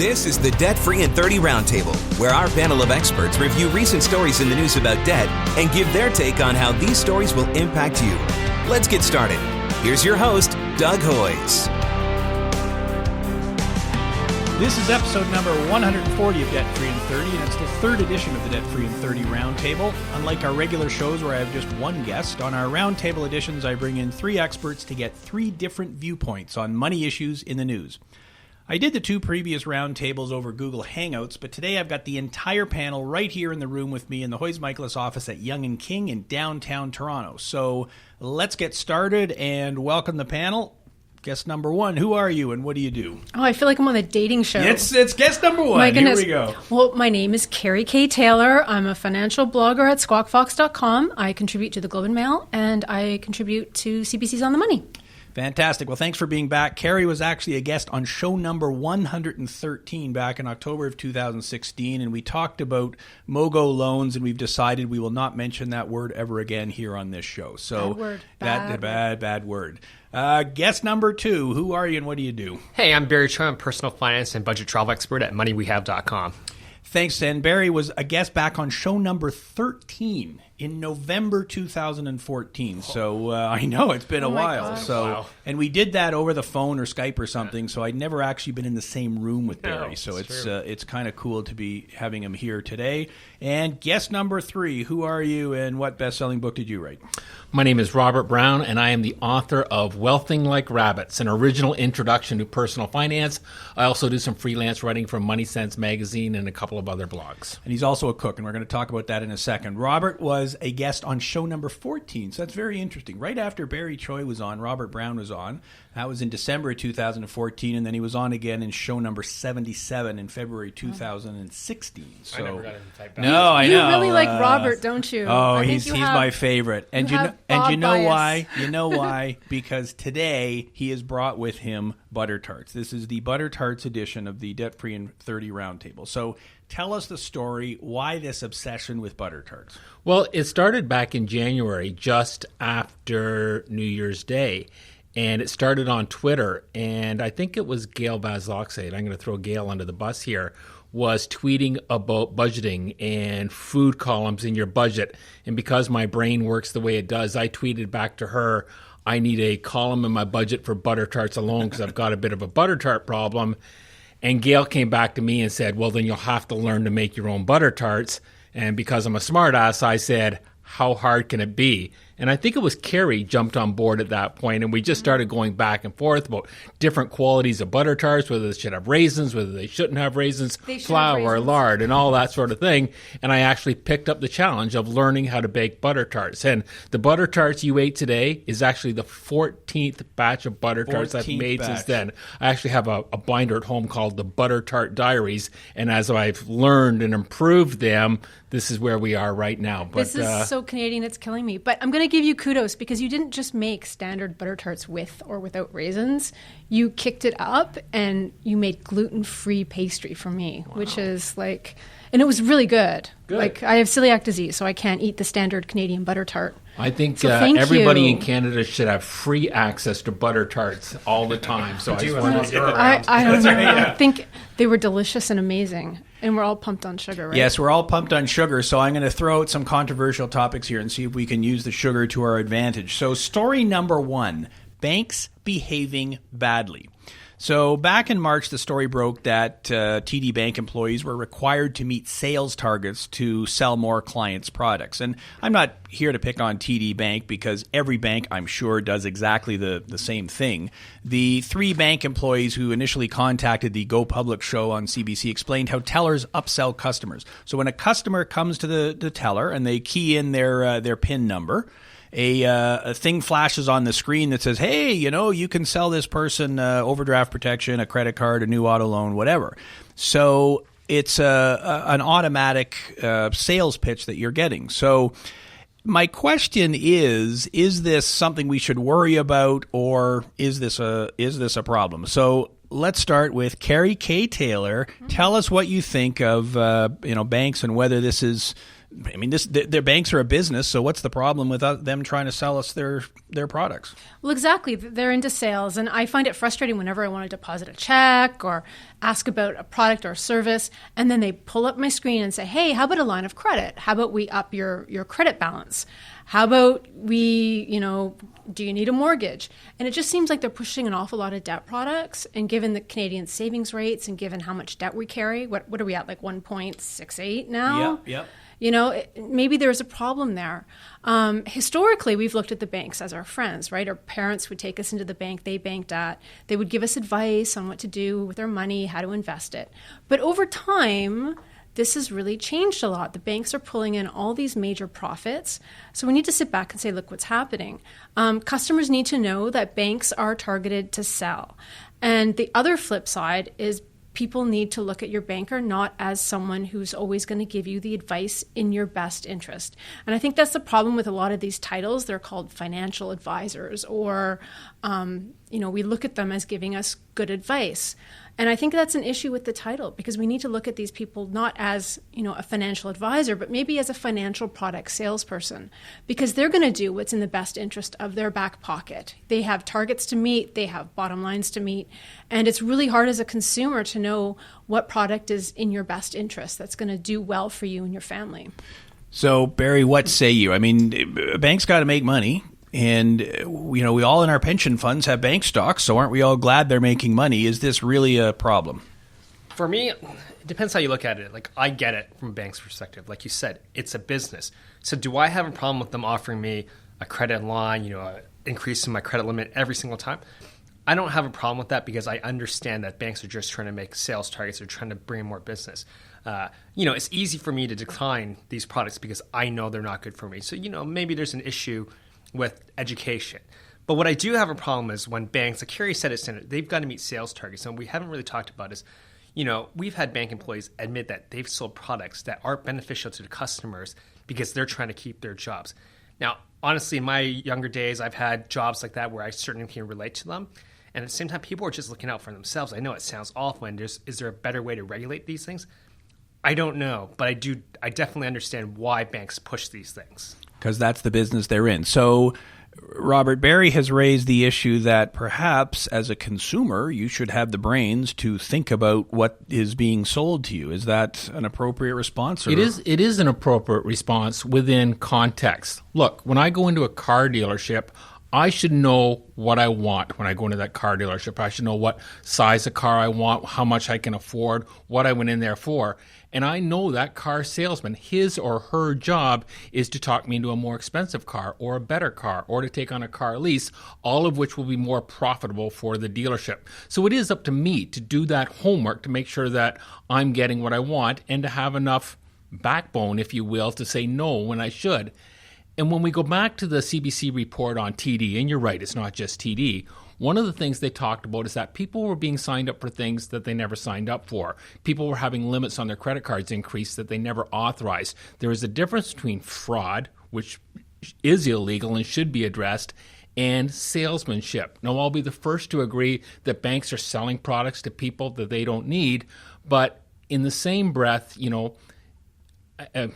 This is the Debt-Free in 30 Roundtable, where our panel of experts review recent stories in the news about debt and give their take on how these stories will impact you. Let's get started. Here's your host, Doug Hoyes. This is episode number 140 of Debt-Free in 30, and it's the third edition of the Debt-Free in 30 Roundtable. Unlike our regular shows where I have just one guest, on our Roundtable editions I bring in three experts to get three different viewpoints on money issues in the news. I did the two previous roundtables over Google Hangouts, but today I've got the entire panel right here in the room with me in the Hoyes Michaelis office at Yonge & King in downtown Toronto. So let's get started and welcome the panel. Guest number one, who are you and what do you do? Oh, I feel like I'm on a dating show. It's guest number one. My goodness. Here we go. Well, my name is Carrie K. Taylor. I'm a financial blogger at squawkfox.com. I contribute to the Globe and Mail, and I contribute to CBC's On the Money. Fantastic. Well, thanks for being back. Carrie was actually a guest on show number 113 back in October of 2016, and we talked about MOGO loans, and we've decided we will not mention that word ever again here on this show. So bad word. Guest number two, who are you and what do you do? Hey, I'm Barry Choi. I'm personal finance and budget travel expert at moneywehave.com. Thanks, and Barry was a guest back on show number 13 in November 2014. So I know it's been a while. So and we did that over the phone or Skype or something. So I'd never actually been in the same room with Barry. So it's kind of cool to be having him here today. And guest number three, who are you and what best-selling book did you write? My name is Robert Brown, and I am the author of Wealthing Like Rabbits, an original introduction to personal finance. I also do some freelance writing for Money Sense magazine and a couple of other blogs. And he's also a cook, and we're going to talk about that in a second. Robert was a guest on show number 14, so that's very interesting. Right after Barry Choi was on, Robert Brown was on. That was in December of 2014, and then he was on again in show number 77 in February 2016. So, I never got him to type No, I know. You really like Robert, don't you? Oh, he's my favorite. And you know why? You know why? Because today he has brought with him Butter Tarts. This is the Butter Tarts edition of the Debt-Free in 30 Roundtable. So tell us the story. Why this obsession with Butter Tarts? Well, it started back in January, just after New Year's Day. And it started on Twitter, and I think it was Gail Basloxade, I'm going to throw Gail under the bus here, was tweeting about budgeting and food columns in your budget. And because my brain works the way it does, I tweeted back to her, I need a column in my budget for Butter Tarts alone because I've got a bit of a Butter Tart problem. And Gail came back to me and said, well, then you'll have to learn to make your own Butter Tarts. And because I'm a smart ass, I said, how hard can it be? And I think it was Carrie jumped on board at that point, and we just started going back and forth about different qualities of Butter Tarts, whether they should have raisins, whether they shouldn't have raisins, flour, lard, and all that sort of thing. And I actually picked up the challenge of learning how to bake Butter Tarts. And the Butter Tarts you ate today is actually the 14th batch of Butter Tarts I've made since then. I actually have a binder at home called the Butter Tart Diaries, and as I've learned and improved them, this is where we are right now. But, this is so Canadian, it's killing me. But I'm going to give you kudos because you didn't just make standard Butter Tarts with or without raisins. You kicked it up and you made gluten-free pastry for me, which is like, and it was really good. Like I have celiac disease, so I can't eat the standard Canadian Butter Tart. I think everybody in Canada should have free access to Butter Tarts all the time. So I don't know. I think they were delicious and amazing. And we're all pumped on sugar, right? Yes, we're all pumped on sugar. So I'm going to throw out some controversial topics here and see if we can use the sugar to our advantage. So story number one, banks behaving badly. So back in March, the story broke that TD Bank employees were required to meet sales targets to sell more clients' products. And I'm not here to pick on TD Bank because every bank, I'm sure, does exactly the same thing. The three bank employees who initially contacted the Go Public show on CBC explained how tellers upsell customers. So when a customer comes to the teller and they key in their PIN number, a thing flashes on the screen that says, hey, you can sell this person overdraft protection, a credit card, a new auto loan, whatever. So it's an automatic sales pitch that you're getting. So my question is this something we should worry about, or is this a problem? So let's start with Carrie K. Taylor. Tell us what you think of banks and whether this is I mean, their banks are a business, so what's the problem with them trying to sell us their products? Well, exactly. They're into sales, and I find it frustrating whenever I want to deposit a check or ask about a product or a service, and then they pull up my screen and say, hey, how about a line of credit? How about we up your credit balance? How about we, do you need a mortgage? And it just seems like they're pushing an awful lot of debt products, and given the Canadian savings rates and given how much debt we carry, what are we at, like 1.68 now? Yep. Maybe there's a problem there. Historically, we've looked at the banks as our friends, right? Our parents would take us into the bank they banked at. They would give us advice on what to do with their money, how to invest it. But over time, this has really changed a lot. The banks are pulling in all these major profits. So we need to sit back and say, look, what's happening? Customers need to know that banks are targeted to sell. And the other flip side is people need to look at your banker not as someone who's always going to give you the advice in your best interest. And I think that's the problem with a lot of these titles. They're called financial advisors, or, we look at them as giving us good advice. And I think that's an issue with the title, because we need to look at these people not as, a financial advisor, but maybe as a financial product salesperson, because they're going to do what's in the best interest of their back pocket. They have targets to meet, they have bottom lines to meet, and it's really hard as a consumer to know what product is in your best interest that's going to do well for you and your family. So, Barry, what say you? I mean, banks got to make money. And, we all in our pension funds have bank stocks, so aren't we all glad they're making money? Is this really a problem? For me, it depends how you look at it. Like, I get it from a bank's perspective. Like you said, it's a business. So do I have a problem with them offering me a credit line, increasing my credit limit every single time? I don't have a problem with that, because I understand that banks are just trying to make sales targets. They're trying to bring in more business. It's easy for me to decline these products because I know they're not good for me. So, maybe there's an issue with education. But what I do have a problem is when banks, like Carrie said it, they've got to meet sales targets. And we haven't really talked about is, we've had bank employees admit that they've sold products that aren't beneficial to the customers because they're trying to keep their jobs. Now, honestly, in my younger days, I've had jobs like that where I certainly can relate to them. And at the same time, people are just looking out for themselves. I know it sounds awful, and is there a better way to regulate these things? I don't know, but I definitely understand why banks push these things. Because that's the business they're in. So, Robert, Barry has raised the issue that perhaps as a consumer, you should have the brains to think about what is being sold to you. Is that an appropriate response? Or? It is an appropriate response within context. Look, when I go into a car dealership, I should know what I want when I go into that car dealership. I should know what size of car I want, how much I can afford, what I went in there for. And I know that car salesman, his or her job is to talk me into a more expensive car or a better car or to take on a car lease, all of which will be more profitable for the dealership. So it is up to me to do that homework to make sure that I'm getting what I want and to have enough backbone, if you will, to say no when I should. And when we go back to the CBC report on TD, and you're right, it's not just TD, one of the things they talked about is that people were being signed up for things that they never signed up for. People were having limits on their credit cards increased that they never authorized. There is a difference between fraud, which is illegal and should be addressed, and salesmanship. Now, I'll be the first to agree that banks are selling products to people that they don't need, but in the same breath,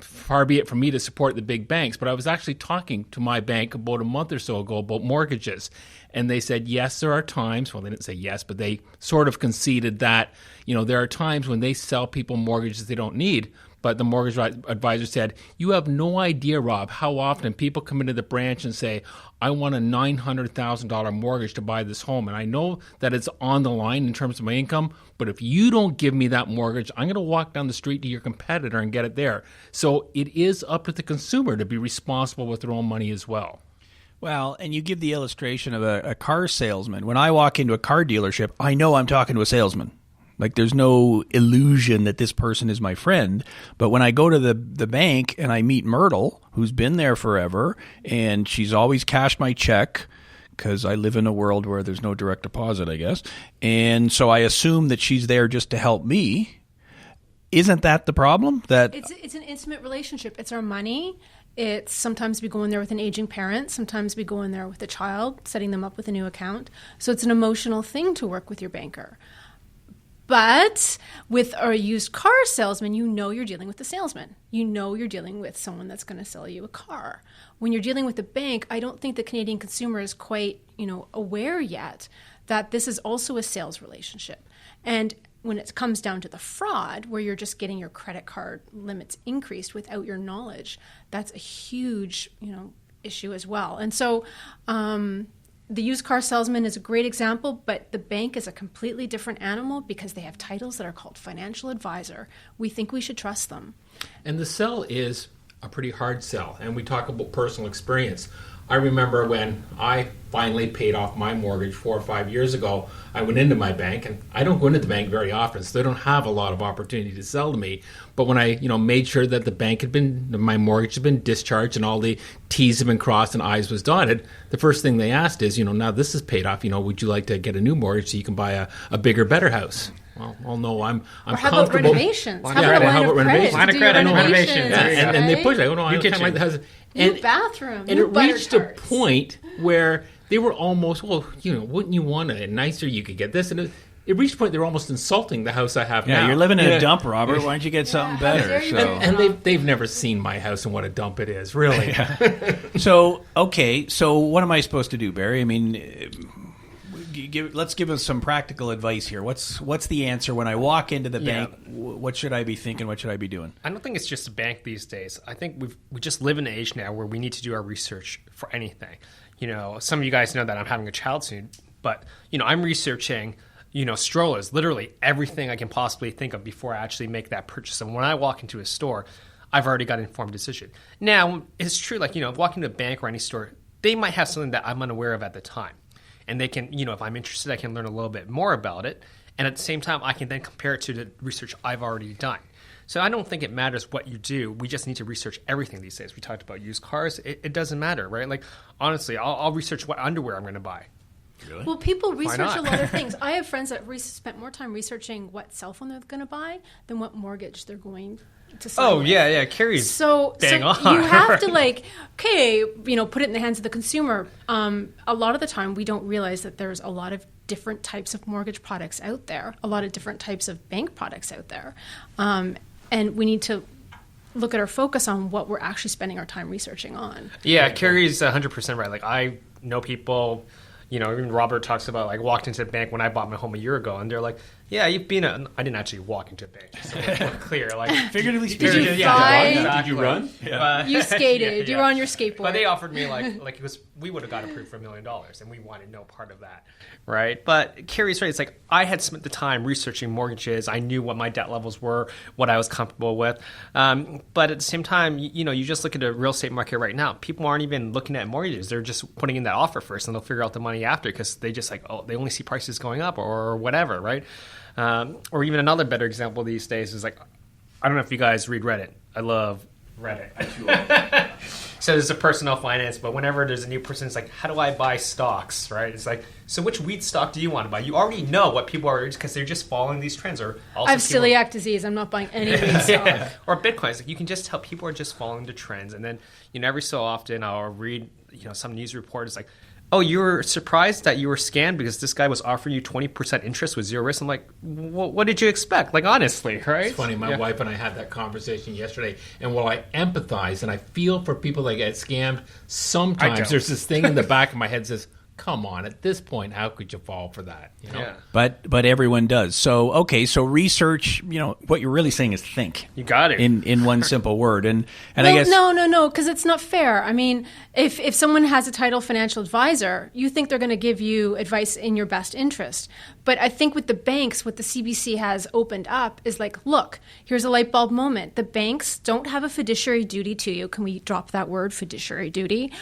far be it from me to support the big banks, but I was actually talking to my bank about a month or so ago about mortgages. And they said, yes, there are times, well, they didn't say yes, but they sort of conceded that, there are times when they sell people mortgages they don't need. But the mortgage advisor said, you have no idea, Rob, how often people come into the branch and say, I want a $900,000 mortgage to buy this home. And I know that it's on the line in terms of my income, but if you don't give me that mortgage, I'm going to walk down the street to your competitor and get it there. So it is up to the consumer to be responsible with their own money as well. Well, and you give the illustration of a car salesman. When I walk into a car dealership, I know I'm talking to a salesman. Like, there's no illusion that this person is my friend. But when I go to the bank and I meet Myrtle, who's been there forever, and she's always cashed my check because I live in a world where there's no direct deposit, I guess. And so I assume that she's there just to help me. Isn't that the problem? That it's an intimate relationship. It's our money. It's sometimes we go in there with an aging parent. Sometimes we go in there with a child, setting them up with a new account. So it's an emotional thing to work with your banker. But with a used car salesman, you know you're dealing with the salesman. You know you're dealing with someone that's going to sell you a car. When you're dealing with a bank, I don't think the Canadian consumer is quite, aware yet that this is also a sales relationship. And when it comes down to the fraud, where you're just getting your credit card limits increased without your knowledge, that's a huge, issue as well. And so, the used car salesman is a great example, but the bank is a completely different animal because they have titles that are called financial advisor. We think we should trust them. And the sell is a pretty hard sell. And we talk about personal experience. I remember when I finally paid off my mortgage 4 or 5 years ago, I went into my bank, and I don't go into the bank very often, so they don't have a lot of opportunity to sell to me. But when I, made sure that my mortgage had been discharged and all the T's had been crossed and I's was dotted, the first thing they asked is, now this is paid off, would you like to get a new mortgage so you can buy a bigger, better house? Well, no, I'm or how comfortable. About renovations? Well, how about a line of credit? Line of credit, renovations. And they push. I go, no, I can't like the house. New bathroom. And new it Butter reached a Tarts. point where they were almost, wouldn't you want it nicer? You could get this. And it reached a point they were almost insulting the house I have now. Yeah, you're living in a dump, Robert. Why don't you get something how better? dare you. And they've never seen my house and what a dump it is, really. So what am I supposed to do, Barry? I mean, let's give us some practical advice here. What's the answer when I walk into the bank? What should I be thinking? What should I be doing? I don't think it's just a bank these days. I think we just live in an age now where we need to do our research for anything. Some of you guys know that I'm having a child soon, but I'm researching strollers, literally everything I can possibly think of before I actually make that purchase. And when I walk into a store, I've already got an informed decision. Now, it's true, walking to a bank or any store, they might have something that I'm unaware of at the time. And they can, if I'm interested, I can learn a little bit more about it. And at the same time, I can then compare it to the research I've already done. So I don't think it matters what you do. We just need to research everything these days. We talked about used cars. It doesn't matter, right? Honestly, I'll research what underwear I'm going to buy. Really? Well, people research not? a lot of things. I have friends that spent more time researching what cell phone they're going to buy than what mortgage they're going to sign. Oh, yeah. Carrie's bang on. You have to put it in the hands of the consumer. A lot of the time, we don't realize that there's a lot of different types of mortgage products out there, a lot of different types of bank products out there. And we need to look at our focus on what we're actually spending our time researching on. Yeah, Carrie's 100% right. I know people... even Robert talks about walked into a bank when I bought my home a year ago, and they're like, "Yeah, you've been." I didn't actually walk into a bank. So it's more clear, figuratively speaking. Did you fly? Did you run? Yeah. You skated. Yeah. You were on your skateboard. But they offered me it was we would have got approved for $1 million, and we wanted no part of that, right? But Carrie's right. It's I had spent the time researching mortgages. I knew what my debt levels were, what I was comfortable with. But at the same time, you just look at the real estate market right now. People aren't even looking at mortgages. They're just putting in that offer first, and they'll figure out the money after because they just they only see prices going up or whatever, right? Or even another better example these days is I don't know if you guys read Reddit. I love Reddit. I too love. So there's a personal finance, but whenever there's a new person, it's how do I buy stocks, right? It's so which weed stock do you want to buy? You already know what people are, because they're just following these trends. Or also I have celiac disease. I'm not buying any weed stock. Yeah. Or Bitcoin. It's you can just tell people are just following the trends. And then, every so often I'll read, some news report is oh, you were surprised that you were scammed because this guy was offering you 20% interest with zero risk. I'm what did you expect? Honestly, right? It's funny. My wife and I had that conversation yesterday. And while I empathize and I feel for people that get scammed, sometimes there's this thing in the back of my head that says, come on, at this point, how could you fall for that? Yeah. But everyone does. So research. What you're really saying is think. You got it in one simple word. And well, I guess no, because it's not fair. I mean, if someone has a title financial advisor, you think they're going to give you advice in your best interest. But I think with the banks, what the CBC has opened up is look, here's a light bulb moment. The banks don't have a fiduciary duty to you. Can we drop that word, fiduciary duty?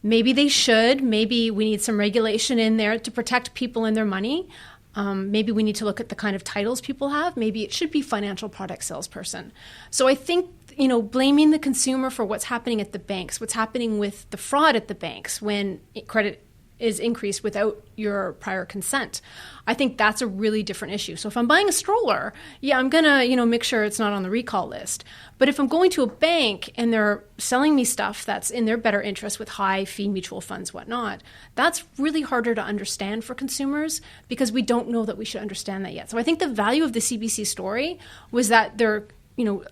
Maybe they should. Maybe we need some regulation in there to protect people and their money. Maybe we need to look at the kind of titles people have. Maybe it should be financial product salesperson. So I think, blaming the consumer for what's happening at the banks, what's happening with the fraud at the banks when credit is increased without your prior consent. I think that's a really different issue. So if I'm buying a stroller, yeah, I'm going to, make sure it's not on the recall list. But if I'm going to a bank and they're selling me stuff that's in their better interest with high fee mutual funds, whatnot, that's really harder to understand for consumers because we don't know that we should understand that yet. So I think the value of the CBC story was that they're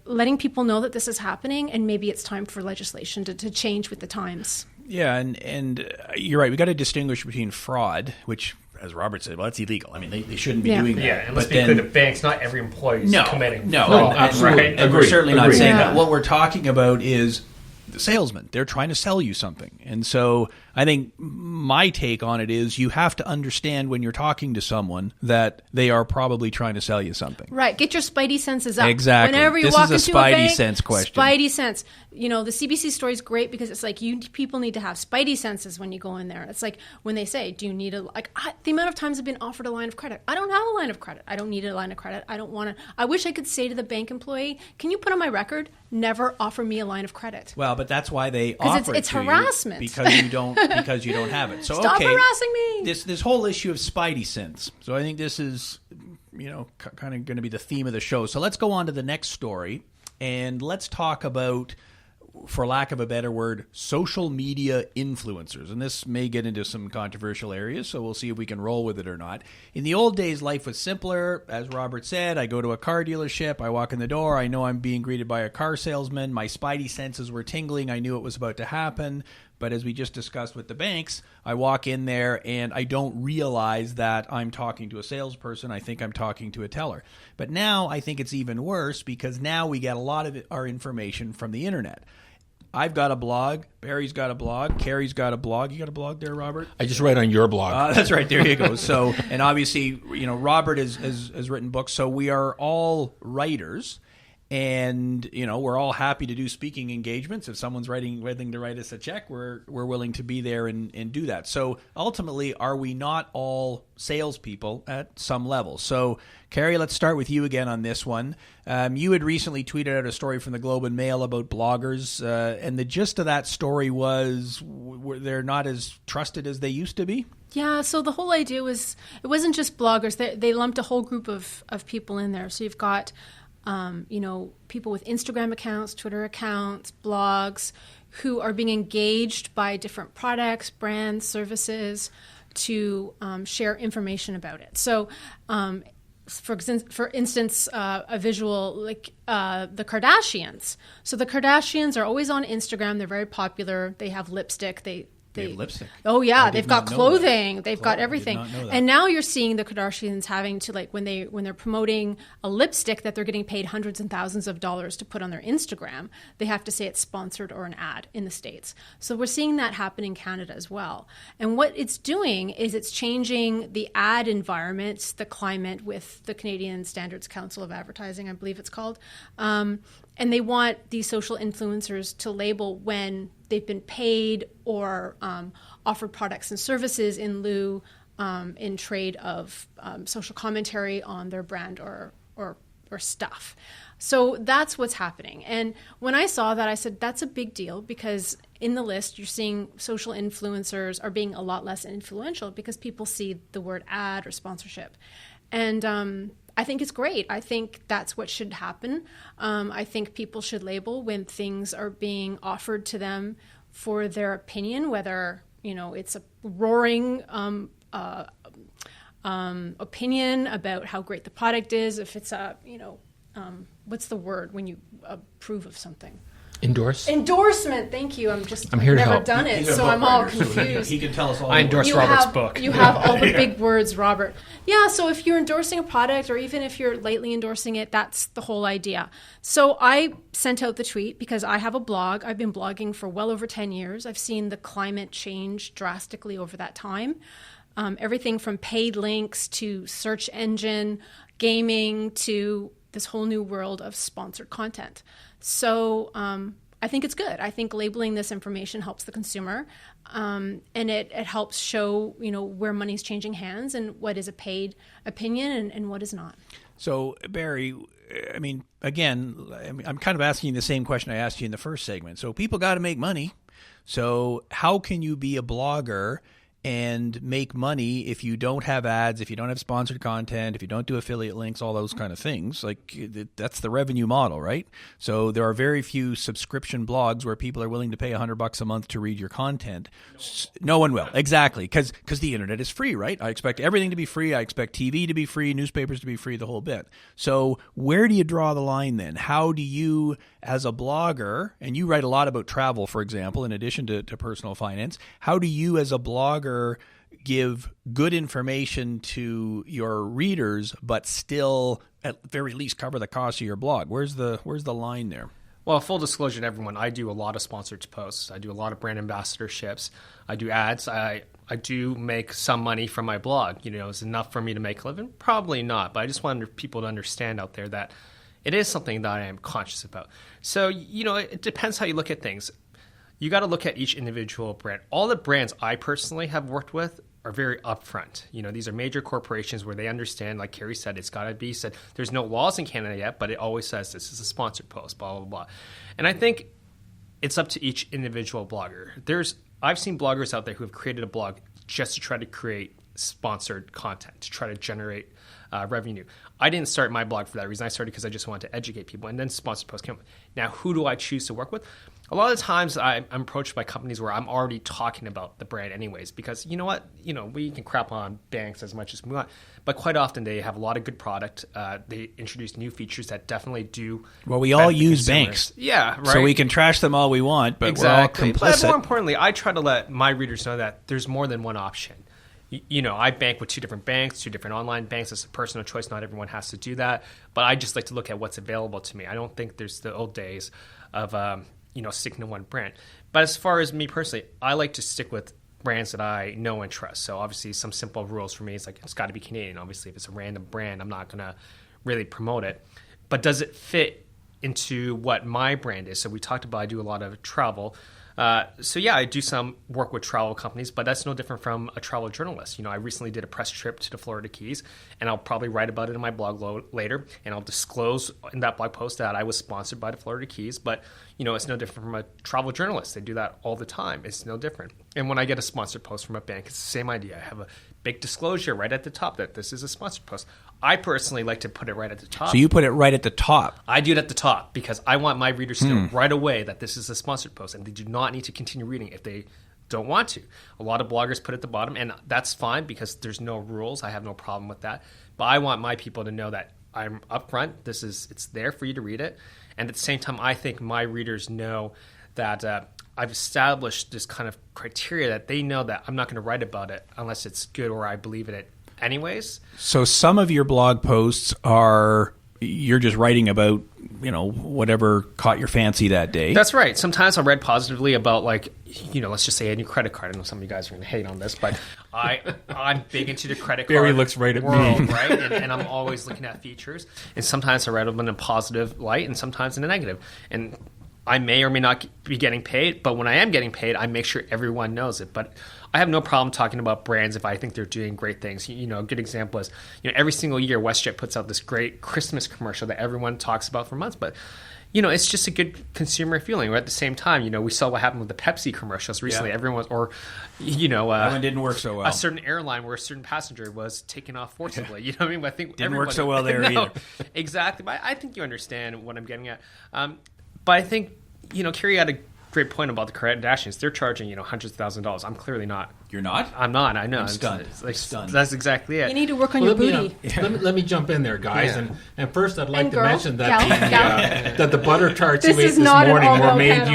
letting people know that this is happening, and maybe it's time for legislation to change with the times. Yeah, and you're right. We got to distinguish between fraud, which, as Robert said, well, that's illegal. I mean, they shouldn't be doing that. Yeah, and let's be clear, the banks, not every employee is committing fraud. No, absolutely. And we're certainly not saying that. Yeah. What we're talking about is the salesman. They're trying to sell you something. And so I think my take on it is you have to understand when you're talking to someone that they are probably trying to sell you something. Right. Get your spidey senses up. Exactly. Whenever you This walk is a into spidey a bank, sense question. Spidey sense. The CBC story is great because it's like people need to have spidey senses when you go in there. It's like when they say, do you need the amount of times I've been offered a line of credit. I don't have a line of credit. I don't need a line of credit. I don't want to. I wish I could say to the bank employee, can you put on my record, never offer me a line of credit? Well, but that's why they offer it's it to harassment. you because you don't have it. So Stop harassing me. This whole issue of spidey sense. So I think this is kind of going to be the theme of the show. So let's go on to the next story and let's talk about, for lack of a better word, social media influencers. And this may get into some controversial areas, so we'll see if we can roll with it or not. In the old days, life was simpler. As Robert said, I go to a car dealership, I walk in the door, I know I'm being greeted by a car salesman, my spidey senses were tingling, I knew it was about to happen. But as we just discussed with the banks, I walk in there and I don't realize that I'm talking to a salesperson. I think I'm talking to a teller. But now I think it's even worse because now we get a lot of our information from the internet. I've got a blog. Barry's got a blog. Carrie's got a blog. You got a blog there, Robert? I just write on your blog. That's right. There you go. So, and obviously, Robert has written books. So we are all writers. And, we're all happy to do speaking engagements. If someone's willing to write us a check, we're willing to be there and do that. So ultimately, are we not all salespeople at some level? So, Carrie, let's start with you again on this one. You had recently tweeted out a story from the Globe and Mail about bloggers, and the gist of that story was they're not as trusted as they used to be? Yeah, so the whole idea was it wasn't just bloggers. They lumped a whole group of people in there. So you've got people with Instagram accounts, Twitter accounts, blogs, who are being engaged by different products, brands, services to share information about it. So, for instance, a visual like the Kardashians. So the Kardashians are always on Instagram. They're very popular. They have lipstick. They have lipstick. Oh yeah, they've got not know clothing. that. They've got everything. I did not know that. And now you're seeing the Kardashians having to when they're promoting a lipstick that they're getting paid hundreds and thousands of dollars to put on their Instagram, they have to say it's sponsored or an ad in the States. So we're seeing that happen in Canada as well. And what it's doing is it's changing the ad environment, the climate with the Canadian Standards Council of Advertising, I believe it's called. And they want these social influencers to label when they've been paid or offered products and services in lieu in trade of social commentary on their brand or stuff. So that's what's happening. And when I saw that, I said, that's a big deal because in the list, you're seeing social influencers are being a lot less influential because people see the word ad or sponsorship. And I think it's great. I think that's what should happen. I think people should label when things are being offered to them for their opinion, whether it's a roaring opinion about how great the product is, if it's a what's the word when you approve of something? Endorsement. Thank you. I've here to never help. done it, He's a so book I'm all writer, so confused. he can tell us all. I endorse Robert's book. You have all the big words, Robert. Yeah, so if you're endorsing a product or even if you're lightly endorsing it, that's the whole idea. So I sent out the tweet because I have a blog. I've been blogging for well over 10 years. I've seen the climate change drastically over that time. Everything from paid links to search engine, gaming to this whole new world of sponsored content. So I think it's good. I think labeling this information helps the consumer, and it helps show where money's changing hands and what is a paid opinion and what is not. So Barry, I mean, again, I'm kind of asking the same question I asked you in the first segment. So people got to make money. So how can you be a blogger and make money if you don't have ads, if you don't have sponsored content, if you don't do affiliate links, all those kind of things. Like, that's the revenue model, right? So there are very few subscription blogs where people are willing to pay $100 a month to read your content. No one will. Exactly. Because the internet is free, right? I expect everything to be free. I expect TV to be free, newspapers to be free, the whole bit. So where do you draw the line then? How do you, as a blogger, and you write a lot about travel, for example, in addition to personal finance, how do you as a blogger give good information to your readers, but still at very least cover the cost of your blog? Where's the line there? Well, full disclosure to everyone, I do a lot of sponsored posts. I do a lot of brand ambassadorships. I do ads. I do make some money from my blog. Is it enough for me to make a living? Probably not, but I just wanted people to understand out there that it is something that I am conscious about. So, it depends how you look at things. You got to look at each individual brand. All the brands I personally have worked with are very upfront. These are major corporations where they understand, like Carrie said, it's got to be said. There's no laws in Canada yet, but it always says this is a sponsored post, blah, blah, blah. And I think it's up to each individual blogger. I've seen bloggers out there who have created a blog just to try to create sponsored content, to try to generate revenue. I didn't start my blog for that reason. I started because I just wanted to educate people, and then sponsored posts came up. Now, who do I choose to work with? A lot of the times I'm approached by companies where I'm already talking about the brand anyways, because you know what? We can crap on banks as much as we want, but quite often they have a lot of good product. They introduce new features that definitely do. Well, we all use banks. Yeah, right. So we can trash them all we want, but exactly. We're all complicit. But more importantly, I try to let my readers know that there's more than one option. I bank with 2 different banks, 2 different online banks. It's a personal choice. Not everyone has to do that. But I just like to look at what's available to me. I don't think there's the old days of, sticking to one brand. But as far as me personally, I like to stick with brands that I know and trust. So obviously some simple rules for me is like it's got to be Canadian. Obviously, if it's a random brand, I'm not going to really promote it. But does it fit into what my brand is? So we talked about I do a lot of travel. I do some work with travel companies, but that's no different from a travel journalist. I recently did a press trip to the Florida Keys, and I'll probably write about it in my blog later, and I'll disclose in that blog post that I was sponsored by the Florida Keys. But, it's no different from a travel journalist. They do that all the time. It's no different. And when I get a sponsored post from a bank, it's the same idea. I have a big disclosure right at the top that this is a sponsored post. I personally like to put it right at the top. So you put it right at the top. I do it at the top because I want my readers to know right away that this is a sponsored post, and they do not need to continue reading if they don't want to. A lot of bloggers put it at the bottom, and that's fine because there's no rules. I have no problem with that. But I want my people to know that I'm upfront. It's there for you to read it. And at the same time, I think my readers know that I've established this kind of criteria that they know that I'm not going to write about it unless it's good or I believe in it anyways. So some of your blog posts you're just writing about, whatever caught your fancy that day. That's right. Sometimes I'll read positively about let's just say a new credit card. I know some of you guys are going to hate on this, but I'm big into the credit card. Barry looks right at world, me. Right? And I'm always looking at features. And sometimes I read them in a positive light and sometimes in a negative. And I may or may not be getting paid, but when I am getting paid, I make sure everyone knows it. But I have no problem talking about brands if I think they're doing great things. A good example is, every single year WestJet puts out this great Christmas commercial that everyone talks about for months. But, it's just a good consumer feeling. Or at the same time, we saw what happened with the Pepsi commercials recently. Yeah. Everyone was, that one didn't work so well. A certain airline where a certain passenger was taken off forcibly. You know what I mean? I think didn't work so well there either. Exactly. But I think you understand what I'm getting at. But I think, Carrie had a great point about the Kardashians. They're charging, hundreds of thousands of dollars. I'm clearly not. You're not? I'm not. I know. I'm stunned. Stunned. That's exactly it. You need to work on your booty. Let me jump in there, guys. Yeah. And first, I'd like to girl. mention that that the butter tarts you ate this not morning an were made panel.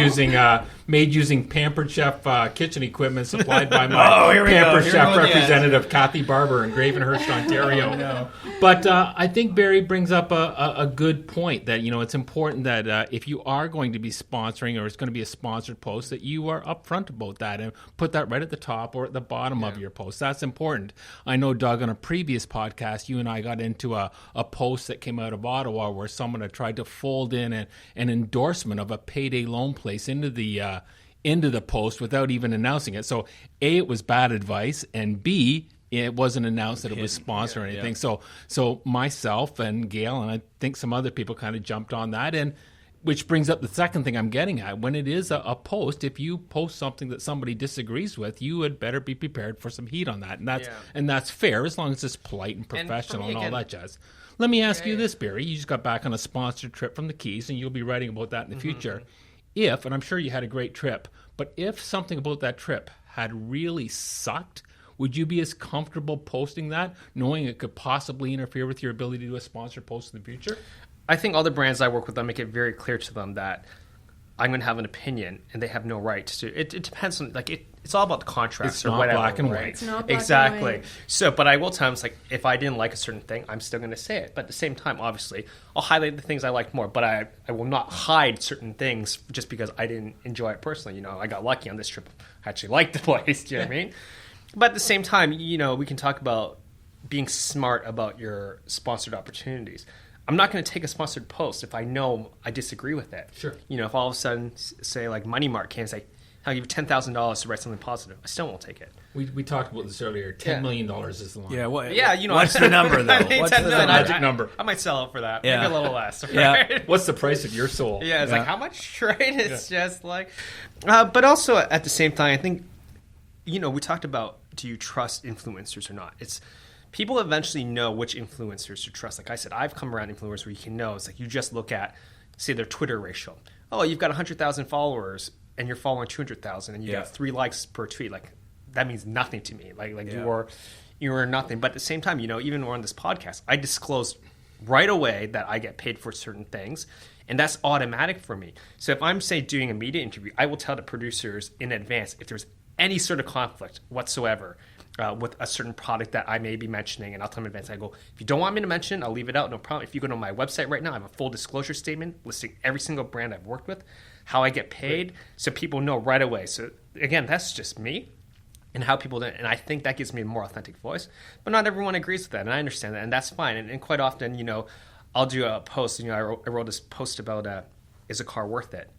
using Pampered Chef kitchen equipment supplied by my Pampered Chef representative, Kathy Barber in Gravenhurst, Ontario. No. But I think Barry brings up a good point that, it's important that if you are going to be sponsoring or it's going to be a sponsored post, that you are upfront about that and put that right at the top or at the bottom of your post. That's important. I know, Doug, on a previous podcast, you and I got into a post that came out of Ottawa where someone had tried to fold in an endorsement of a payday loan place into the post without even announcing it. So A, it was bad advice, and B, it wasn't announced that it was sponsored or anything. Yeah. So myself and Gail and I think some other people kind of jumped on that, and Which brings up the second thing I'm getting at. When it is a post, if you post something that somebody disagrees with, you had better be prepared for some heat on that. And that's fair as long as it's polite and professional and all that jazz. Let me ask you this, Barry. You just got back on a sponsored trip from the Keys, and you'll be writing about that in the future. If, and I'm sure you had a great trip, but if something about that trip had really sucked, would you be as comfortable posting that, knowing it could possibly interfere with your ability to do a sponsored post in the future? I think all the brands I work with, I make it very clear to them that I'm going to have an opinion, and they have no right to. It depends on it's all about the contracts. It's or not whatever, black and right? white. It's not black Exactly. and white. So, but I will tell them if I didn't like a certain thing, I'm still going to say it. But at the same time, obviously, I'll highlight the things I like more. But I will not hide certain things just because I didn't enjoy it personally. I got lucky on this trip. I actually liked the place. Do you know what I mean? But at the same time, we can talk about being smart about your sponsored opportunities. I'm not going to take a sponsored post if I know I disagree with it. Sure. If all of a sudden, say, like Money Mart came and say, I'll give you $10,000 to write something positive, I still won't take it. We talked about this earlier. $10 million is the line. Yeah, What's the number, though? What's the magic number? I might sell it for that. Yeah. Maybe a little less. Right? Yeah. What's the price of your soul? Yeah, it's like, how much? Right? It's just like... but also, at the same time, I think, we talked about, do you trust influencers or not? It's... People eventually know which influencers to trust. Like I said, I've come around influencers where you can know. It's like you just look at, say, their Twitter ratio. Oh, you've got 100,000 followers, and you're following 200,000, and you got 3 likes per tweet. Like that means nothing to me. You are nothing. But at the same time, even on this podcast, I disclose right away that I get paid for certain things, and that's automatic for me. So if I'm, say, doing a media interview, I will tell the producers in advance if there's any sort of conflict whatsoever with a certain product that I may be mentioning, and I'll tell them in advance. I go, if you don't want me to mention, I'll leave it out, no problem. If you go to my website right now, I have a full disclosure statement listing every single brand I've worked with, how I get paid, so people know right away. So again, that's just me and how people do it. And I think that gives me a more authentic voice. But not everyone agrees with that, and I understand that, and that's fine. And quite often, I'll do a post. I wrote this post about is a car worth it?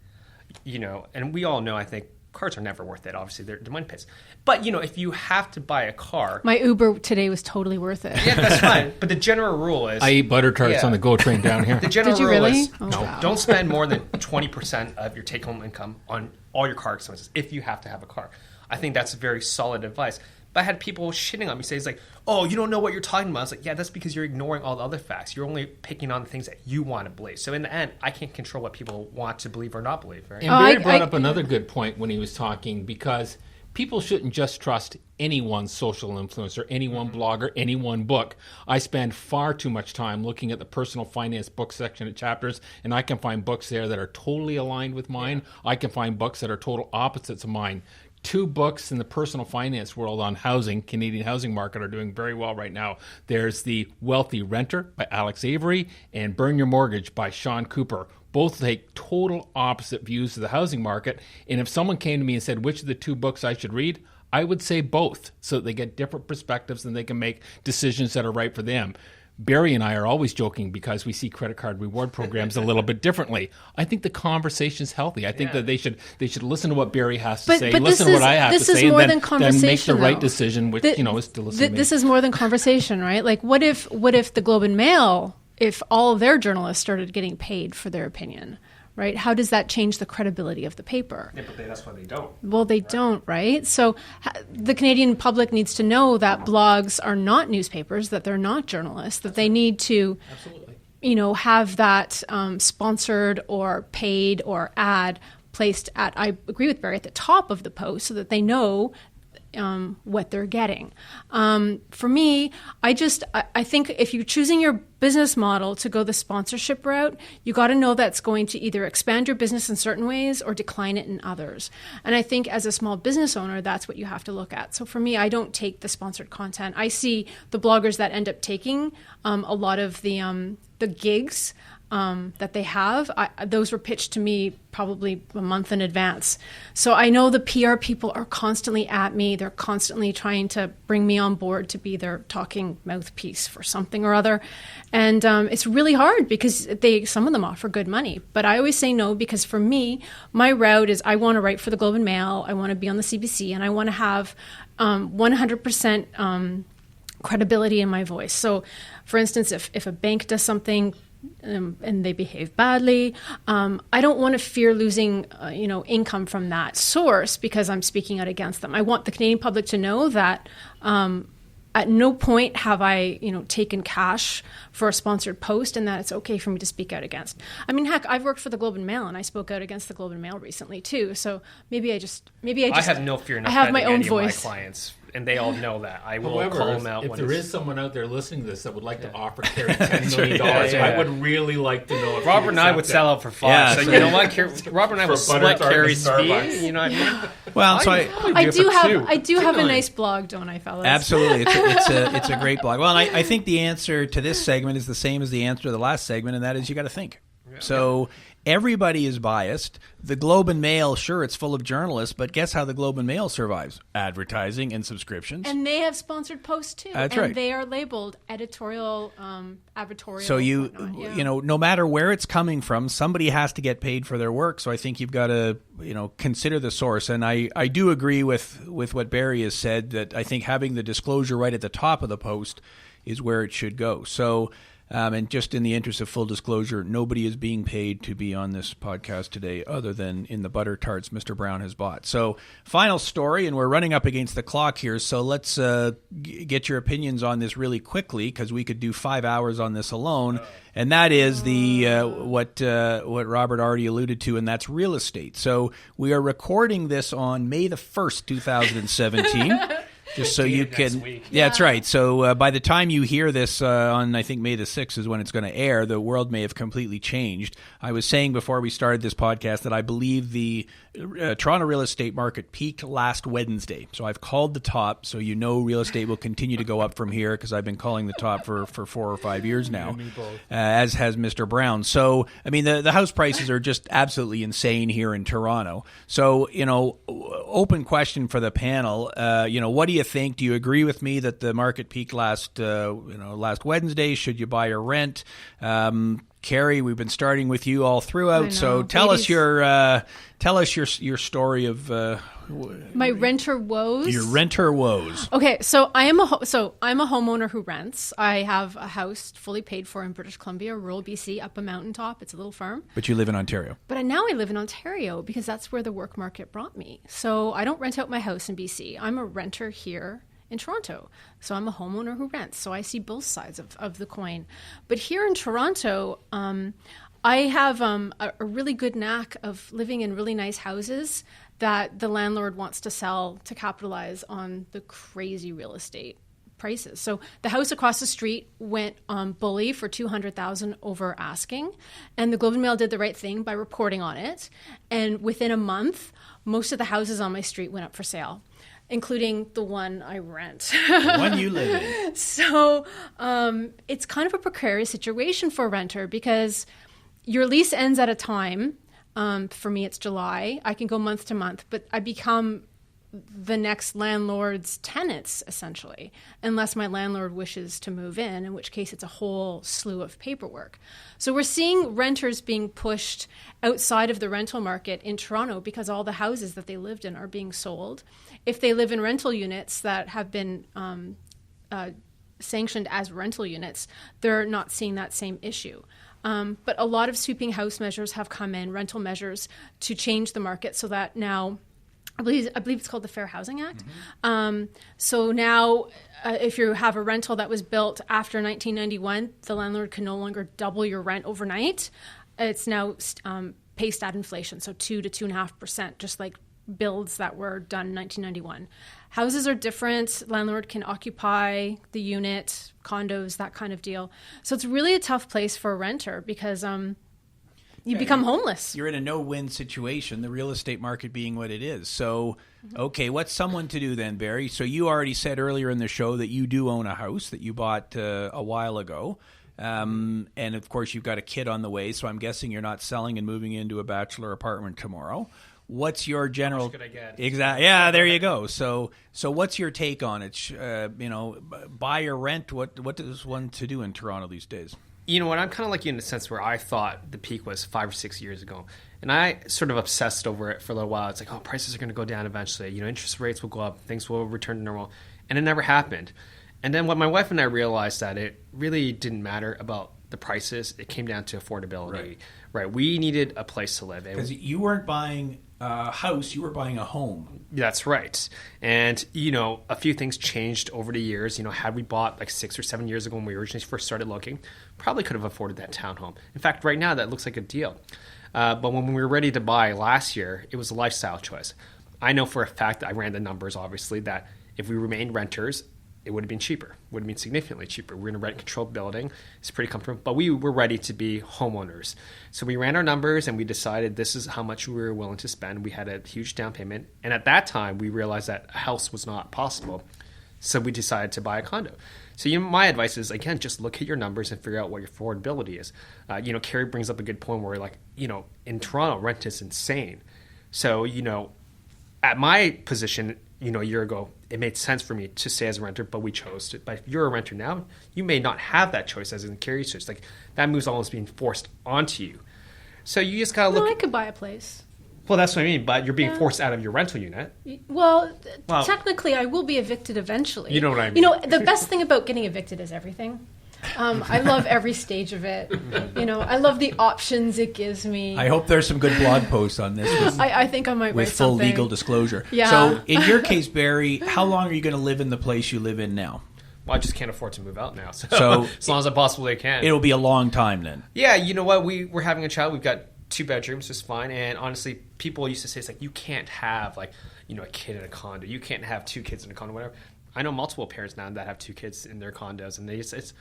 And we all know, I think, cars are never worth it. Obviously, they're money pits. But, if you have to buy a car... My Uber today was totally worth it. Yeah, that's fine. But the general rule is... I eat Butter Tarts on the GO train down here. The general Did you rule really? is Wow. don't spend more than 20% of your take-home income on all your car expenses if you have to have a car. I think that's very solid advice. But I had people shitting on me, saying, oh, you don't know what you're talking about. I was like, yeah, that's because you're ignoring all the other facts. You're only picking on the things that you want to believe. So in the end, I can't control what people want to believe or not believe. Right? And Barry brought up another good point when he was talking, because people shouldn't just trust any one social influencer, any one blogger, any one book. I spend far too much time looking at the personal finance book section at Chapters, and I can find books there that are totally aligned with mine. I can find books that are total opposites of mine. 2 books in the personal finance world on housing, Canadian housing market, are doing very well right now. There's The Wealthy Renter by Alex Avery and Burn Your Mortgage by Sean Cooper. Both take total opposite views of the housing market. And if someone came to me and said, which of the 2 books I should read, I would say both, so that they get different perspectives and they can make decisions that are right for them. Barry and I are always joking because we see credit card reward programs a little bit differently. I think the conversation's healthy. I think that they should listen to what Barry has to say, listen to what I have to say, and then make the right decision, which is to listen to me. This is more than conversation, right? Like, what if the Globe and Mail, if all of their journalists started getting paid for their opinion? Right? How does that change the credibility of the paper? Yeah, but that's why they don't. Well, they don't, right? So the Canadian public needs to know that blogs are not newspapers, that they're not journalists, that they need to, have that sponsored or paid or ad placed at, I agree with Barry, at the top of the post so that they know what they're getting. For me, I think if you're choosing your business model to go the sponsorship route, you got to know that's going to either expand your business in certain ways or decline it in others. And I think as a small business owner, that's what you have to look at. So for me, I don't take the sponsored content. I see the bloggers that end up taking a lot of the gigs that they have. Those were pitched to me probably a month in advance. So I know the PR people are constantly at me. They're constantly trying to bring me on board to be their talking mouthpiece for something or other. And it's really hard because some of them offer good money. But I always say no, because for me, my route is I want to write for the Globe and Mail. I want to be on the CBC, and I want to have 100% credibility in my voice. So, for instance, if a bank does something and they behave badly. I don't want to fear losing, income from that source because I'm speaking out against them. I want the Canadian public to know that at no point have I, taken cash for a sponsored post, and that it's okay for me to speak out against. I mean, heck, I've worked for the Globe and Mail, and I spoke out against the Globe and Mail recently too. So maybe I have no fear in I have my own any voice. Of my clients. And they all know that. I will However, call them out. If there is someone out there listening to this that would like to offer Carrie $10 million, I would really like to know if Robert and I would sell out for $5. Yeah. So you know what? Robert and I will split Carrie's fee. You know what I mean? Well, so I do have a nice blog, don't I, fellas? Absolutely. It's a great blog. Well, I think the answer to this segment is the same as the answer to the last segment, and that is you got to think. So everybody is biased. The Globe and Mail, sure, it's full of journalists, but guess how the Globe and Mail survives? Advertising and subscriptions. And they have sponsored posts too. That's and right. They are labeled editorial, advertorial. So no matter where it's coming from, somebody has to get paid for their work. So I think you've got to, consider the source. And I do agree with what Barry has said, that I think having the disclosure right at the top of the post is where it should go. So. And just in the interest of full disclosure, nobody is being paid to be on this podcast today other than in the Butter Tarts Mr. Brown has bought. So final story, and we're running up against the clock here, so let's get your opinions on this really quickly because we could do 5 hours on this alone. And that is the what Robert already alluded to, and that's real estate. So we are recording this on May the 1st, 2017. Just so you can, yeah, that's right. So by the time you hear this on, I think May the 6th is when it's going to air, the world may have completely changed. I was saying before we started this podcast that I believe the Toronto real estate market peaked last Wednesday. So I've called the top, so real estate will continue to go up from here because I've been calling the top for 4 or 5 years now, as has Mr. Brown. So, I mean, the house prices are just absolutely insane here in Toronto. So, open question for the panel, what do you think? Do you agree with me that the market peaked last Wednesday? Should you buy or rent? Carrie, we've been starting with you all throughout. So tell us your story of my renter woes. Your renter woes. Okay, so I'm a homeowner who rents. I have a house fully paid for in British Columbia, rural BC, up a mountaintop. It's a little farm. But you live in Ontario. But now I live in Ontario because that's where the work market brought me. So I don't rent out my house in BC. I'm a renter here in Toronto. So I'm a homeowner who rents. So I see both sides of the coin. But here in Toronto, I have a really good knack of living in really nice houses that the landlord wants to sell to capitalize on the crazy real estate prices. So the house across the street went bully for $200,000 over asking, and the Globe and Mail did the right thing by reporting on it. And within a month, most of the houses on my street went up for sale, including the one I rent. The one you live in. So it's kind of a precarious situation for a renter because your lease ends at a time. For me, it's July. I can go month to month, but I become the next landlord's tenants, essentially, unless my landlord wishes to move in which case it's a whole slew of paperwork. So we're seeing renters being pushed outside of the rental market in Toronto because all the houses that they lived in are being sold. If they live in rental units that have been sanctioned as rental units, they're not seeing that same issue. But a lot of sweeping house measures have come in, rental measures, to change the market so that now, I believe it's called the Fair Housing Act. Mm-hmm. So now if you have a rental that was built after 1991, the landlord can no longer double your rent overnight. It's now paced at inflation, so 2 to 2.5%, just like builds that were done in 1991. Houses are different. Landlord can occupy the unit, condos, that kind of deal. So it's really a tough place for a renter because you become homeless. You're in a no-win situation, the real estate market being what it is. So, okay, what's someone to do then, Barry? So you already said earlier in the show that you do own a house that you bought a while ago. And, of course, you've got a kid on the way, so I'm guessing you're not selling and moving into a bachelor apartment tomorrow. What's your general? How much could I get? Exactly. Yeah, there you go. So what's your take on it? Buy or rent? What does one to do in Toronto these days? You know what? I'm kind of like you in the sense where I thought the peak was 5 or 6 years ago, and I sort of obsessed over it for a little while. It's like, prices are going to go down eventually. Interest rates will go up, things will return to normal, and it never happened. And then when my wife and I realized that it really didn't matter about the prices. It came down to affordability. Right. We needed a place to live. Because you weren't buying a house, you were buying a home. That's right. And, a few things changed over the years. Had we bought like 6 or 7 years ago when we originally first started looking, probably could have afforded that townhome. In fact, right now that looks like a deal. But when we were ready to buy last year, it was a lifestyle choice. I know for a fact, I ran the numbers, obviously, that if we remained renters, it would have been cheaper, would have been significantly cheaper. We're in a rent-controlled building. It's pretty comfortable, but we were ready to be homeowners. So we ran our numbers and we decided this is how much we were willing to spend. We had a huge down payment. And at that time, we realized that a house was not possible. So we decided to buy a condo. So my advice is, again, just look at your numbers and figure out what your affordability is. Carrie brings up a good point where, in Toronto, rent is insane. So, at my position, a year ago, it made sense for me to stay as a renter, but we chose to. But if you're a renter now, you may not have that choice as in Carrie's choice. Like, that move's almost being forced onto you. So you just got to look. I could buy a place. Well, that's what I mean, but you're being forced out of your rental unit. Well, technically, I will be evicted eventually. You know what I mean. The best thing about getting evicted is everything. I love every stage of it. I love the options it gives me. I hope there's some good blog posts on this. I think I might with write full something. legal disclosure. Yeah. So in your case, Barry, how long are you going to live in the place you live in now? Well, I just can't afford to move out now. So as long as I possibly can. It'll be a long time then. Yeah, you know what? We're having a child. We've got 2 bedrooms, just fine. And honestly, people used to say, it's like, you can't have a kid in a condo. You can't have 2 kids in a condo, whatever. I know multiple parents now that have 2 kids in their condos, and it's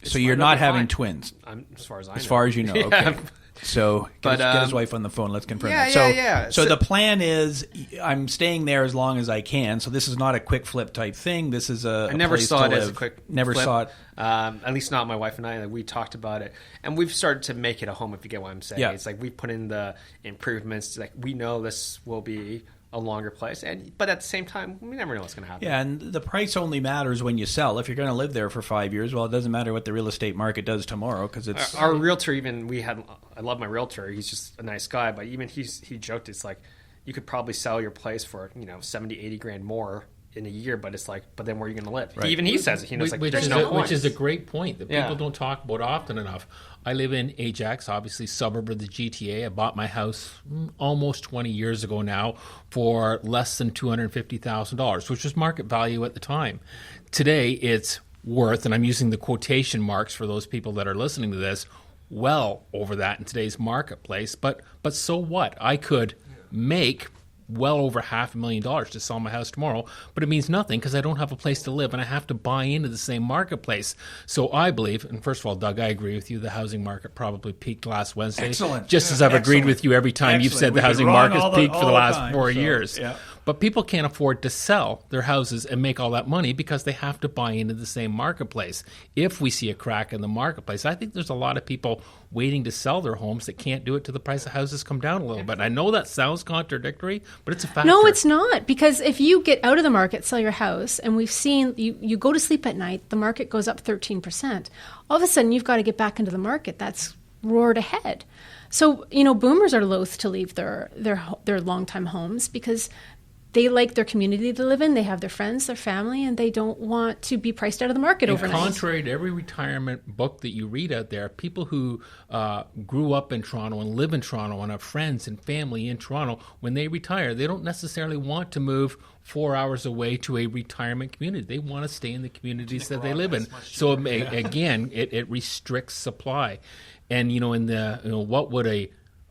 so you're not having twins? As far as I know. As far as you know, yeah. okay. So get his wife on the phone. Let's confirm that. Yeah. So the plan is I'm staying there as long as I can. So this is not a quick flip type thing. This is I never saw it as a quick Never flip. saw it. At least not my wife and I. We talked about it. And we've started to make it a home, if you get what I'm saying. Yeah. It's like we put in the improvements. Like, we know this will be a longer place, but at the same time, we never know what's going to happen. Yeah, and the price only matters when you sell. If you're going to live there for 5 years, well, it doesn't matter what the real estate market does tomorrow because it's our realtor. I love my realtor. He's just a nice guy, but even he joked, it's like you could probably sell your place for 70, 80 grand more in a year, but it's like, but then where are you going to live? Right. Even he says it. Which is a great point that people don't talk about often enough. I live in Ajax, obviously suburb of the GTA. I bought my house almost 20 years ago now for less than $250,000, which was market value at the time. Today, it's worth, and I'm using the quotation marks for those people that are listening to this, well over that in today's marketplace. But so what? I could make well over $500,000 to sell my house tomorrow, but it means nothing because I don't have a place to live and I have to buy into the same marketplace. So I believe, and first of all, Doug, I agree with you, the housing market probably peaked last Wednesday. Excellent. Just as I've agreed with you every time you've said the housing market's peaked for the last 4 years. Yeah. But people can't afford to sell their houses and make all that money because they have to buy into the same marketplace. If we see a crack in the marketplace, I think there's a lot of people waiting to sell their homes that can't do it till the price of houses come down a little bit. And I know that sounds contradictory, but it's a factor. No, it's not. Because if you get out of the market, sell your house, and we've seen you go to sleep at night, the market goes up 13%. All of a sudden, you've got to get back into the market. That's roared ahead. So, boomers are loath to leave their longtime homes because they like their community to live in. They have their friends, their family, and they don't want to be priced out of the market overnight. Contrary to every retirement book that you read out there, people who grew up in Toronto and live in Toronto and have friends and family in Toronto, when they retire, they don't necessarily want to move 4 hours away to a retirement community. They want to stay in the communities that they live in. So again, it restricts supply. And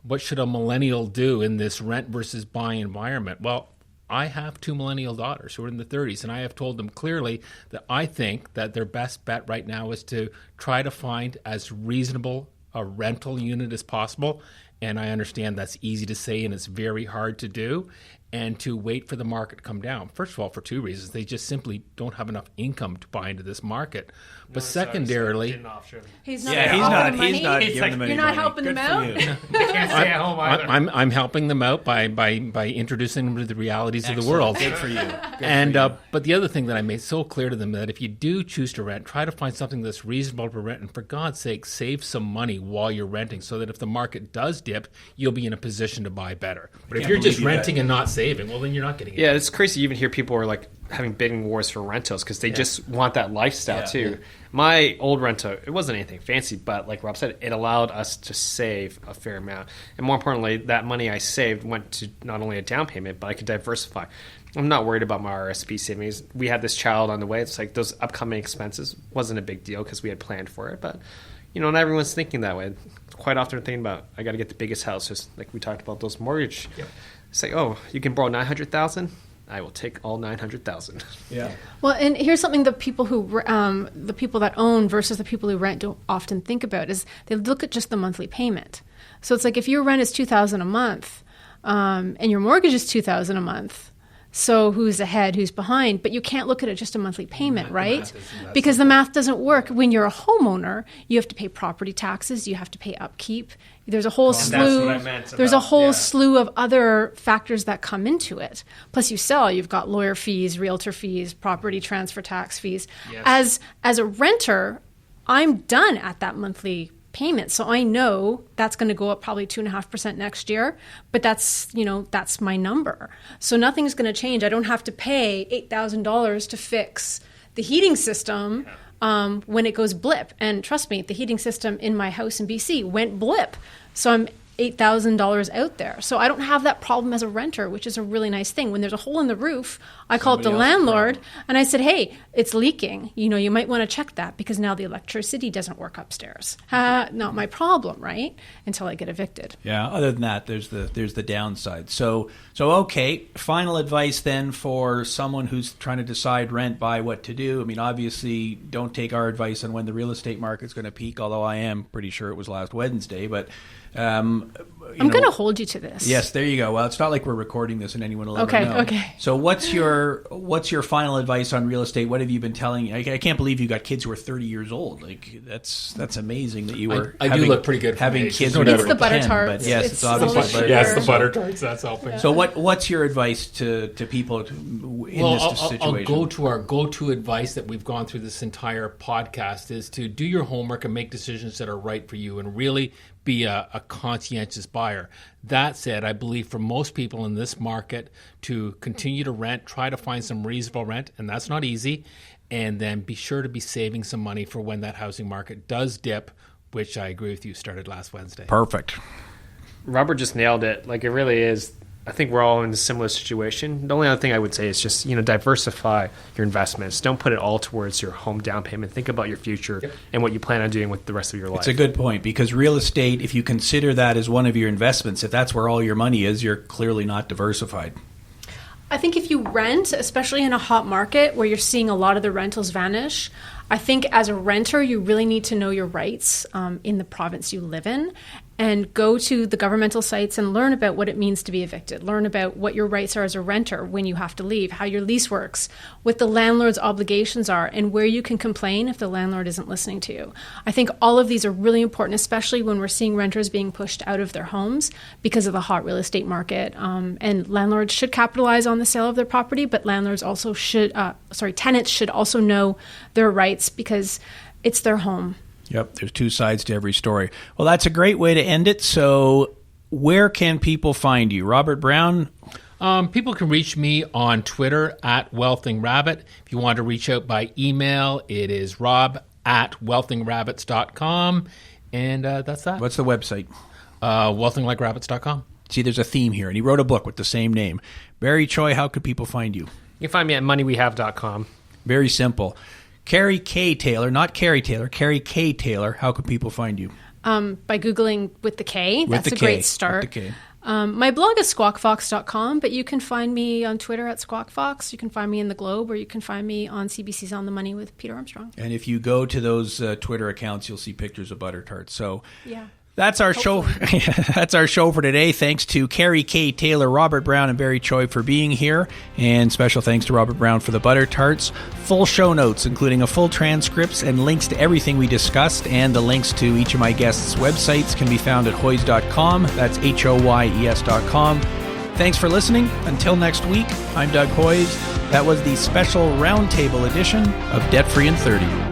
what should a millennial do in this rent versus buy environment? Well, I have 2 millennial daughters who are in the 30s, and I have told them clearly that I think that their best bet right now is to try to find as reasonable a rental unit as possible. And I understand that's easy to say and it's very hard to do, and to wait for the market to come down. First of all, for 2 reasons. They just simply don't have enough income to buy into this market. But secondarily, he's not giving them any You're not helping them out? They can't stay at home either. I'm helping them out by introducing them to the realities of the world. Good for you. But the other thing that I made so clear to them that if you do choose to rent, try to find something that's reasonable to rent, and for God's sake, save some money while you're renting, so that if the market does dip, you'll be in a position to buy better. But if you're just renting and not saving saving. Well, then you're not getting it. Yeah, it's crazy. You even hear people are like having bidding wars for rentals because they just want that lifestyle too. Yeah. My old rental, it wasn't anything fancy, but like Rob said, it allowed us to save a fair amount. And more importantly, that money I saved went to not only a down payment, but I could diversify. I'm not worried about my RSP savings. We had this child on the way. It's like those upcoming expenses wasn't a big deal because we had planned for it. But, not everyone's thinking that way. Quite often they're thinking about, I got to get the biggest house, just like we talked about those mortgage. Yep. It's like, oh, you can borrow $900,000? I will take all $900,000. Yeah. Well, and here's something the people that own versus the people who rent don't often think about is they look at just the monthly payment. So it's like if your rent is $2,000 a month, and your mortgage is $2,000 a month. So who's ahead, who's behind? But you can't look at it just a monthly payment, right? Because the math doesn't work. When you're a homeowner, you have to pay property taxes, you have to pay upkeep. There's a whole slew. There's a whole slew of other factors that come into it. Plus, you sell. You've got lawyer fees, realtor fees, property transfer tax fees. Yes. As a renter, I'm done at that monthly payment. So I know that's going to go up probably 2.5% next year, but that's my number. So nothing's going to change. I don't have to pay $8,000 to fix the heating system when it goes blip. And trust me, the heating system in my house in BC went blip. So I'm $8,000 out there. So I don't have that problem as a renter, which is a really nice thing. When there's a hole in the roof, I called the landlord and I said, hey, it's leaking. You might want to check that because now the electricity doesn't work upstairs. Not my problem, right? Until I get evicted. Yeah. Other than that, there's the downside. So okay. Final advice then for someone who's trying to decide rent, buy, what to do. I mean, obviously, don't take our advice on when the real estate market's going to peak. Although I am pretty sure it was last Wednesday, but. I'm going to hold you to this. Yes, there you go. Well, it's not like we're recording this and anyone will ever know. Okay. So what's your final advice on real estate? What have you been telling? I can't believe you got kids who are 30 years old. Like that's amazing that you were. I do look pretty good for having me. kids. It's the Butter Tarts. But yes, it's obviously the Butter Tarts. That's helping. Yeah. So what's your advice to people in this situation? I'll go to our go-to advice that we've gone through this entire podcast is to do your homework and make decisions that are right for you and really be a conscientious buyer. That said, I believe for most people in this market to continue to rent, try to find some reasonable rent, and that's not easy, and then be sure to be saving some money for when that housing market does dip, which I agree with you started last Wednesday. Perfect. Robert just nailed it. Like it really is. I think we're all in a similar situation. The only other thing I would say is just, diversify your investments. Don't put it all towards your home down payment. Think about your future and what you plan on doing with the rest of your life. It's a good point because real estate, if you consider that as one of your investments, if that's where all your money is, you're clearly not diversified. I think if you rent, especially in a hot market where you're seeing a lot of the rentals vanish, I think as a renter, you really need to know your rights in the province you live in and go to the governmental sites and learn about what it means to be evicted. Learn about what your rights are as a renter when you have to leave, how your lease works, what the landlord's obligations are, and where you can complain if the landlord isn't listening to you. I think all of these are really important, especially when we're seeing renters being pushed out of their homes because of the hot real estate market. And landlords should capitalize on the sale of their property, but landlords also tenants should also know their rights because it's their home. Yep, there's two sides to every story. Well, that's a great way to end it. So where can people find you? Robert Brown? People can reach me on Twitter at WealthingRabbit. If you want to reach out by email, it is rob@wealthingrabbits.com. And that's that. What's the website? wealthinglikeраbbits.com. See, there's a theme here. And he wrote a book with the same name. Barry Choi, how could people find you? You can find me at moneywehave.com. Very simple. Carrie K. Taylor, not Carrie Taylor, Carrie K. Taylor, how can people find you? By Googling with the K. That's a great start. With the K. My blog is squawkfox.com, but you can find me on Twitter at squawkfox. You can find me in the Globe, or you can find me on CBC's On the Money with Peter Armstrong. And if you go to those Twitter accounts, you'll see pictures of Butter Tarts. So yeah. That's our show. That's our show for today. Thanks to Carrie K. Taylor, Robert Brown, and Barry Choi for being here. And special thanks to Robert Brown for the Butter Tarts. Full show notes, including a full transcripts and links to everything we discussed, and the links to each of my guests' websites can be found at hoyes.com. That's HOYES.com. Thanks for listening. Until next week, I'm Doug Hoyes. That was the special roundtable edition of Debt Free in 30.